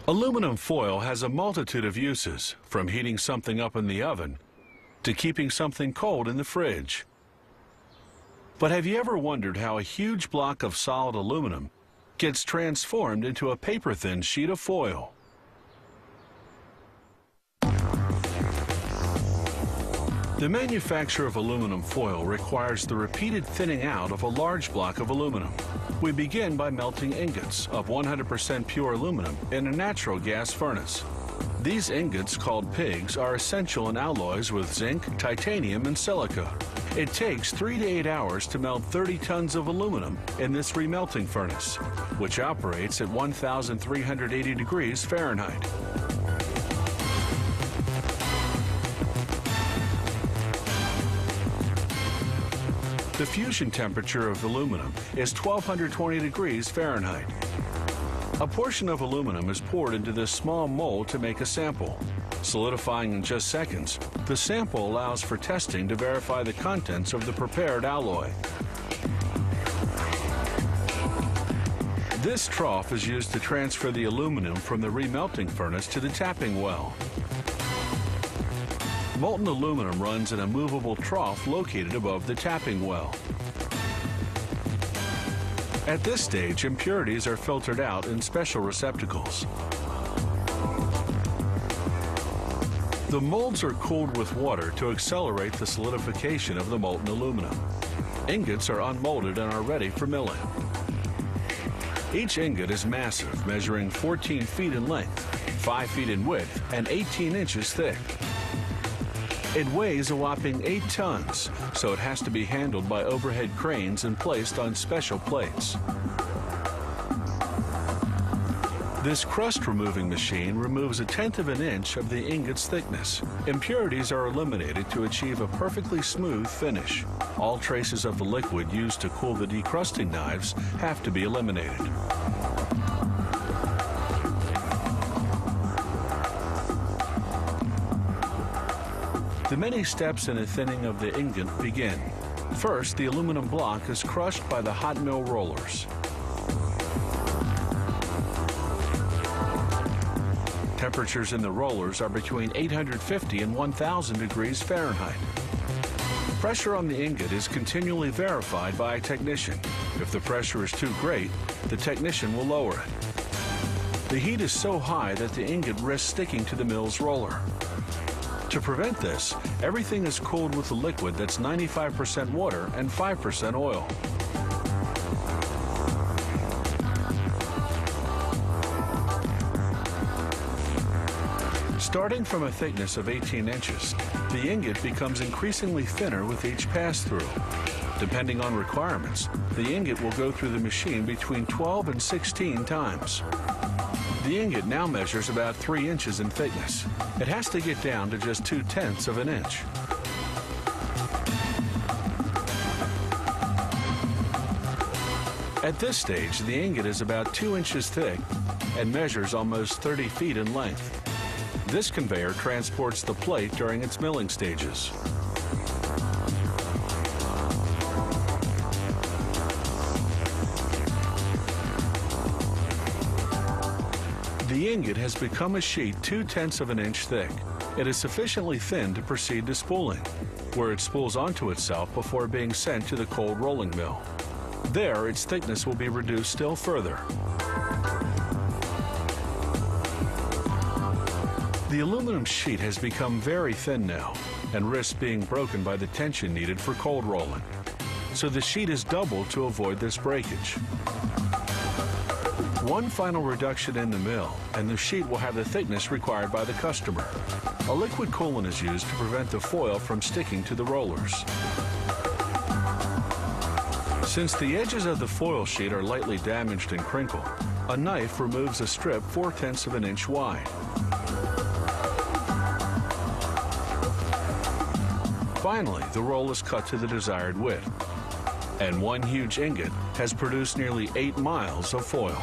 Aluminum foil has a multitude of uses, from heating something up in the oven to keeping something cold in the fridge. But have you ever wondered how a huge block of solid aluminum gets transformed into a paper-thin sheet of foil? The manufacture of aluminum foil requires the repeated thinning out of a large block of aluminum. We begin by melting ingots of 100% pure aluminum in a natural gas furnace. These ingots, called pigs, are essential in alloys with zinc, titanium, and silica. It takes 3 to 8 hours to melt 30 tons of aluminum in this remelting furnace, which operates at 1,380 degrees Fahrenheit. The fusion temperature of aluminum is 1,220 degrees Fahrenheit. A portion of aluminum is poured into this small mold to make a sample. Solidifying in just seconds, the sample allows for testing to verify the contents of the prepared alloy. This trough is used to transfer the aluminum from the remelting furnace to the tapping well. Molten aluminum runs in a movable trough located above the tapping well. At this stage, impurities are filtered out in special receptacles. The molds are cooled with water to accelerate the solidification of the molten aluminum. Ingots are unmolded and are ready for milling. Each ingot is massive, measuring 14 feet in length, 5 feet in width, and 18 inches thick. It weighs a whopping 8 tons, so it has to be handled by overhead cranes and placed on special plates. This crust-removing machine removes 1/10 of an inch of the ingot's thickness. Impurities are eliminated to achieve a perfectly smooth finish. All traces of the liquid used to cool the decrusting knives have to be eliminated. The many steps in the thinning of the ingot begin. First, the aluminum block is crushed by the hot mill rollers. Temperatures in the rollers are between 850 and 1,000 degrees Fahrenheit. Pressure on the ingot is continually verified by a technician. If the pressure is too great, the technician will lower it. The heat is so high that the ingot risks sticking to the mill's roller. To prevent this, everything is cooled with a liquid that's 95% water and 5% oil. Starting from a thickness of 18 inches, the ingot becomes increasingly thinner with each pass-through. Depending on requirements, the ingot will go through the machine between 12 and 16 times. The ingot now measures about 3 inches in thickness. It has to get down to just 2/10 of an inch. At this stage, the ingot is about 2 inches thick and measures almost 30 feet in length. This conveyor transports the plate during its milling stages. The ingot has become a sheet 2/10 of an inch thick. It is sufficiently thin to proceed to spooling, where it spools onto itself before being sent to the cold rolling mill. There, its thickness will be reduced still further. The aluminum sheet has become very thin now and risks being broken by the tension needed for cold rolling. So the sheet is doubled to avoid this breakage. One final reduction in the mill, and the sheet will have the thickness required by the customer. A liquid coolant is used to prevent the foil from sticking to the rollers. Since the edges of the foil sheet are lightly damaged and crinkled, a knife removes a strip 4/10 of an inch wide. Finally, the roll is cut to the desired width, and one huge ingot has produced nearly 8 miles of foil.